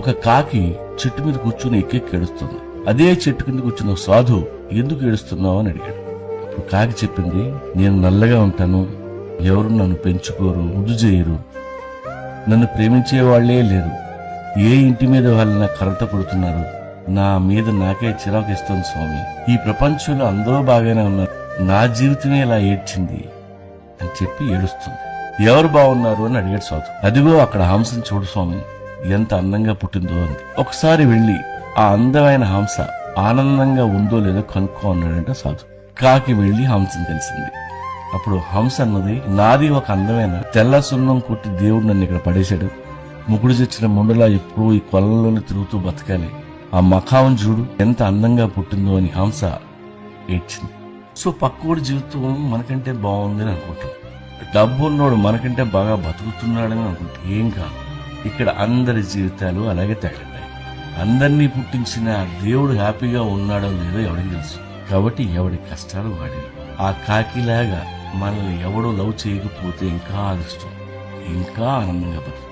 ఒక కాకి చెట్టు మీద కూర్చుని ఎక్కెక్కి ఏడుస్తుంది. అదే చెట్టు కింద కూర్చున్న సాధు ఎందుకు ఏడుస్తున్నావు అని అడిగాడు. అప్పుడు కాకి చెప్పింది, నేను నల్లగా ఉంటాను, ఎవరు నన్ను పెంచుకోరు, ముద్దు చేయరు, నన్ను ప్రేమించే వాళ్లే లేరు, ఏ ఇంటి మీద వాళ్ళ కర్రతో కొడుతున్నారు, నా మీద నాకే చిరాకు ఇస్తుంది స్వామి, ఈ ప్రపంచంలో అందరూ బాగానే ఉన్నారు, నా జీవితమే ఇలా ఏడ్చింది అని చెప్పి ఏడుస్తుంది. ఎవరు బాగున్నారు అని అడిగాడు సాధు. అదిగో అక్కడ హంసను చూడు స్వామి, ఎంత అందంగా పుట్టిందో అని. ఒకసారి వెళ్లి ఆ అందమైన హంస ఆనందంగా ఉందో లేదో కనుక్కో అన్నాడంట సాధు. కాకి వెళ్లి హంసను కలిసింది. అప్పుడు హంస అన్నది, నాది ఒక అందమైన తెల్ల సున్నం కొట్టి దేవుడు నన్ను ఇక్కడ పడేశాడు, ముకుడు తెచ్చిన ముండలా ఎప్పుడూ ఈ కొలంలోనే తిరుగుతూ బతకాలి, ఆ మఖావం చూడు ఎంత అందంగా పుట్టిందో అని హంస ఏడ్చింది. సో పక్కోడి జీవితం మనకంటే బాగుందని అనుకుంటాం, డబ్బు ఉన్నోడు మనకంటే బాగా బతుకుతున్నాడని అనుకుంటాం. ఏం కాదు, ఇక్కడ అందరి జీవితాలు అలాగే తగిలినాయి. అందరినీ పుట్టించిన దేవుడు హ్యాపీగా ఉన్నాడో లేదో ఎవరికి తెలుసు. కాబట్టి ఎవడి కష్టాలు వాడి. ఆ కాకిలాగా మనల్ని ఎవడో లవ్ చేయకపోతే ఇంకా అదృష్టం, ఇంకా ఆనందంగా బతుకు.